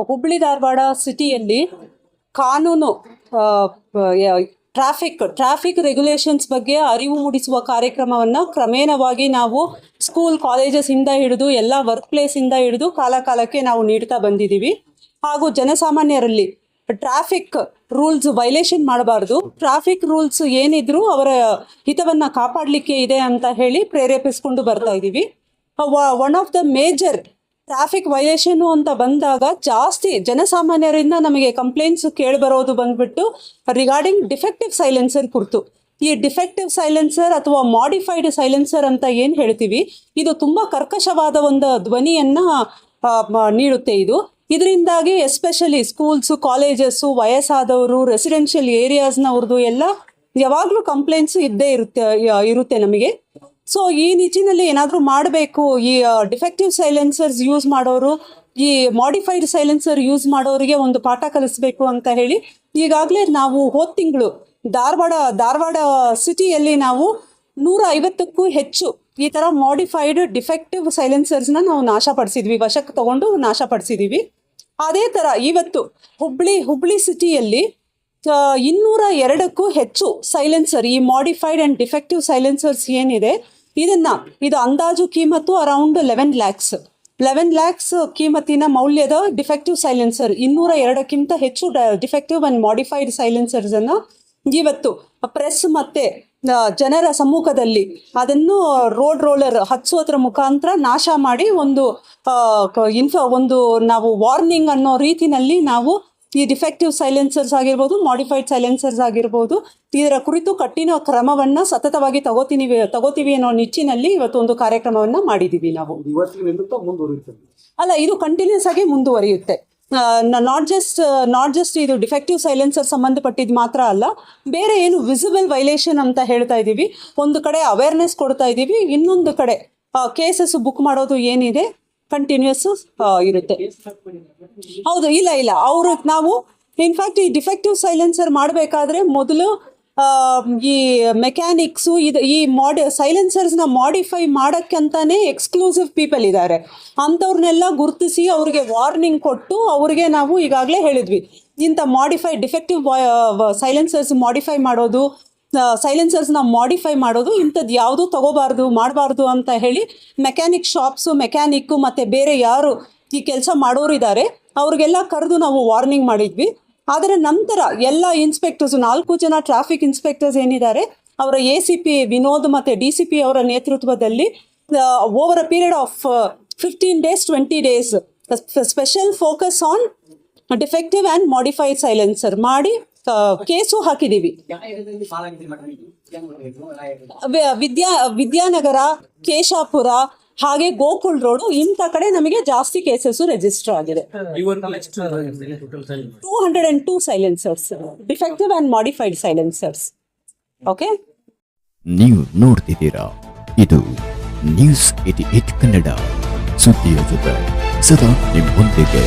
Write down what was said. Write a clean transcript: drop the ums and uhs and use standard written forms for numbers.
ಹುಬ್ಳಿ ಧಾರವಾಡ ಸಿಟಿಯಲ್ಲಿ ಕಾನೂನು traffic regulations ಬಗ್ಗೆ ಅರಿವು ಮೂಡಿಸುವ ಕಾರ್ಯಕ್ರಮವನ್ನು ಕ್ರಮೇಣವಾಗಿ ನಾವು ಸ್ಕೂಲ್ ಕಾಲೇಜಸ್ಸಿಂದ ಹಿಡಿದು ಎಲ್ಲ ವರ್ಕ್ ಪ್ಲೇಸಿಂದ ಹಿಡಿದು ಕಾಲಕ್ಕೆ ನಾವು ನೀಡ್ತಾ ಬಂದಿದ್ದೀವಿ. ಹಾಗೂ ಜನಸಾಮಾನ್ಯರಲ್ಲಿ ಟ್ರಾಫಿಕ್ ರೂಲ್ಸ್ ವೈಲೇಷನ್ ಮಾಡಬಾರ್ದು, ಟ್ರಾಫಿಕ್ ರೂಲ್ಸ್ ಏನಿದ್ರು ಅವರ ಹಿತವನ್ನು ಕಾಪಾಡಲಿಕ್ಕೆ ಇದೆ ಅಂತ ಹೇಳಿ ಪ್ರೇರೇಪಿಸ್ಕೊಂಡು ಬರ್ತಾ ಇದ್ದೀವಿ. One of the major traffic violation ಅಂತ ಬಂದಾಗ ಜಾಸ್ತಿ ಜನಸಾಮಾನ್ಯರಿಂದ ನಮಗೆ ಕಂಪ್ಲೇಂಟ್ಸ್ ಕೇಳಿಬರೋದು ಬಂದ್ಬಿಟ್ಟು ರಿಗಾರ್ಡಿಂಗ್ ಡಿಫೆಕ್ಟಿವ್ ಸೈಲೆನ್ಸರ್ ಕುರಿತು. ಈ ಡಿಫೆಕ್ಟಿವ್ ಸೈಲೆನ್ಸರ್ ಅಥವಾ ಮಾಡಿಫೈಡ್ ಸೈಲೆನ್ಸರ್ ಅಂತ ಏನು ಹೇಳ್ತೀವಿ, ಇದು ತುಂಬ ಕರ್ಕಶವಾದ ಒಂದು ಧ್ವನಿಯನ್ನು ನೀಡುತ್ತೆ. ಇದರಿಂದಾಗಿ ಎಸ್ಪೆಷಲಿ ಸ್ಕೂಲ್ಸು, ಕಾಲೇಜಸ್ಸು, ವಯಸ್ಸಾದವರು, ರೆಸಿಡೆನ್ಷಿಯಲ್ ಏರಿಯಾಸ್ನವ್ರದ್ದು ಎಲ್ಲ ಯಾವಾಗಲೂ ಕಂಪ್ಲೇಂಟ್ಸು ಇದ್ದೇ ಇರುತ್ತೆ ನಮಗೆ. ಸೊ ಈ ನಿಟ್ಟಿನಲ್ಲಿ ಏನಾದರೂ ಮಾಡಬೇಕು. ಈ ಡಿಫೆಕ್ಟಿವ್ ಸೈಲೆನ್ಸರ್ಸ್ ಯೂಸ್ ಮಾಡೋರು, ಈ ಮಾಡಿಫೈಡ್ ಸೈಲೆನ್ಸರ್ ಯೂಸ್ ಮಾಡೋರಿಗೆ ಒಂದು ಪಾಠ ಕಲಿಸ್ಬೇಕು ಅಂತ ಹೇಳಿ ಈಗಾಗಲೇ ನಾವು ಹೋದ ತಿಂಗಳು ಧಾರವಾಡ ಸಿಟಿಯಲ್ಲಿ ನಾವು 150ಕ್ಕೂ ಹೆಚ್ಚು ಈ ಥರ ಮಾಡಿಫೈಡ್ ಡಿಫೆಕ್ಟಿವ್ ಸೈಲೆನ್ಸರ್ಸ್ನ ನಾವು ವಶಕ್ಕೆ ತಗೊಂಡು ನಾಶಪಡಿಸಿದ್ದೀವಿ. ಅದೇ ಥರ ಇವತ್ತು ಹುಬ್ಳಿ ಸಿಟಿಯಲ್ಲಿ 202ಕ್ಕೂ ಹೆಚ್ಚು ಸೈಲೆನ್ಸರ್, ಈ ಮಾಡಿಫೈಡ್ ಆ್ಯಂಡ್ ಡಿಫೆಕ್ಟಿವ್ ಸೈಲೆನ್ಸರ್ಸ್ ಏನಿದೆ ಇದು ಅಂದಾಜು ಕೀಮತ್ತು ಅರೌಂಡ್ 11 ಲ್ಯಾಕ್ಸ್ ಕೀಮತ್ತಿನ ಮೌಲ್ಯದ ಡಿಫೆಕ್ಟಿವ್ ಸೈಲೆನ್ಸರ್, 202ಕ್ಕಿಂತ ಹೆಚ್ಚು ಡಿಫೆಕ್ಟಿವ್ ಆ್ಯಂಡ್ ಮಾಡಿಫೈಡ್ ಸೈಲೆನ್ಸರ್ಸನ್ನು ಇವತ್ತು ಪ್ರೆಸ್ ಮತ್ತು ಜನರ ಸಮ್ಮುಖದಲ್ಲಿ ಅದನ್ನು ರೋಲರ್ ಹಚ್ಚೋದ್ರ ಮುಖಾಂತರ ನಾಶ ಮಾಡಿ ಒಂದು ನಾವು ವಾರ್ನಿಂಗ್ ಅನ್ನೋ ರೀತಿಯಲ್ಲಿ ನಾವು ಈ ಡಿಫೆಕ್ಟಿವ್ ಸೈಲೆನ್ಸರ್ಸ್ ಆಗಿರ್ಬೋದು, ಮಾಡಿಫೈಡ್ ಸೈಲೆನ್ಸರ್ಸ್ ಆಗಿರ್ಬೋದು, ಇದರ ಕುರಿತು ಕಠಿಣ ಕ್ರಮವನ್ನು ಸತತವಾಗಿ ತಗೋತೀವಿ ಅನ್ನೋ ನಿಟ್ಟಿನಲ್ಲಿ ಇವತ್ತು ಒಂದು ಕಾರ್ಯಕ್ರಮವನ್ನು ಮಾಡಿದ್ದೀವಿ ನಾವು. ಇದು ಕಂಟಿನ್ಯೂಸ್ ಆಗಿ ಮುಂದುವರಿಯುತ್ತೆ. ನಾಟ್ ಜಸ್ಟ್ ಇದು ಡಿಫೆಕ್ಟಿವ್ ಸೈಲೆನ್ಸರ್ ಸಂಬಂಧಪಟ್ಟಿದ್ದು ಮಾತ್ರ ಅಲ್ಲ, ಬೇರೆ ಏನು ವಿಸಿಬಲ್ ವೈಲೇಷನ್ ಅಂತ ಹೇಳ್ತಾ ಇದ್ದೀವಿ, ಒಂದು ಕಡೆ ಅವೇರ್ನೆಸ್ ಕೊಡ್ತಾ ಇದ್ದೀವಿ, ಇನ್ನೊಂದು ಕಡೆ ಕೇಸಸ್ ಬುಕ್ ಮಾಡೋದು ಏನಿದೆ ಕಂಟಿನ್ಯೂಸ್ ಇರುತ್ತೆ. ಹೌದು, ಇಲ್ಲ ನಾವು ಇನ್ಫ್ಯಾಕ್ಟ್ ಈ ಡಿಫೆಕ್ಟಿವ್ ಸೈಲೆನ್ಸರ್ ಮಾಡಬೇಕಾದ್ರೆ ಮೊದಲು ಈ ಮೆಕ್ಯಾನಿಕ್ಸು ಈ ಸೈಲೆನ್ಸರ್ಸ್ನ ಮಾಡಿಫೈ ಮಾಡೋಕ್ಕಂತಾನೆ ಎಕ್ಸ್ಕ್ಲೂಸಿವ್ ಪೀಪಲ್ ಇದ್ದಾರೆ. ಅಂಥವ್ರನ್ನೆಲ್ಲ ಗುರುತಿಸಿ ಅವ್ರಿಗೆ ವಾರ್ನಿಂಗ್ ಕೊಟ್ಟು ಅವ್ರಿಗೆ ನಾವು ಈಗಾಗಲೇ ಹೇಳಿದ್ವಿ, ಇಂಥ ಡಿಫೆಕ್ಟಿವ್ ಸೈಲೆನ್ಸರ್ಸ್ ಸೈಲೆನ್ಸರ್ಸ್ನ ಮಾಡಿಫೈ ಮಾಡೋದು ಇಂಥದ್ದು ಯಾವುದೂ ಮಾಡಬಾರ್ದು ಅಂತ ಹೇಳಿ ಮೆಕ್ಯಾನಿಕ್ಕು ಮತ್ತು ಬೇರೆ ಯಾರು ಈ ಕೆಲಸ ಮಾಡೋರಿದ್ದಾರೆ ಅವ್ರಿಗೆಲ್ಲ ಕರೆದು ನಾವು ವಾರ್ನಿಂಗ್ ಮಾಡಿದ್ವಿ. ಅದರ ನಂತರ ಎಲ್ಲ ಇನ್ಸ್ಪೆಕ್ಟರ್ಸು, 4 ಜನ ಟ್ರಾಫಿಕ್ ಇನ್ಸ್ಪೆಕ್ಟರ್ಸ್ ಏನಿದ್ದಾರೆ ಅವರ ACP ವಿನೋದ್ ಮತ್ತು DCP ಅವರ ನೇತೃತ್ವದಲ್ಲಿ over a period of 15 days 20 days special focus on defective and modified silencer ಮಾಡಿ ಕೇಸು ಹಾಕಿದ್ದೀವಿ. ವಿದ್ಯಾನಗರ, ಕೇಶಾಪುರ, ಹಾಗೆ ಗೋಕುಲ್ ರೋಡ್ ಇಂಥ ಕಡೆ ನಮಗೆ ಜಾಸ್ತಿ ಕೇಸಸ್ ರಿಜಿಸ್ಟರ್ ಆಗಿದೆ. 202 ಸೈಲೆನ್ಸರ್ಸ್, ಡಿಫೆಕ್ಟಿವ್ ಆ್ಯಂಡ್ ಮಾಡಿಫೈಡ್ ಸೈಲೆನ್ಸರ್ಸ್. ಓಕೆ, ನೀವು ನೋಡ್ತಿದ್ದೀರಾ, ಇದು ನ್ಯೂಸ್ 88 ಕನ್ನಡ, ಸುದ್ದಿಯ ಜೊತೆ ಸದಾ ನಿಮ್ಮೊಂದಿಗೆ.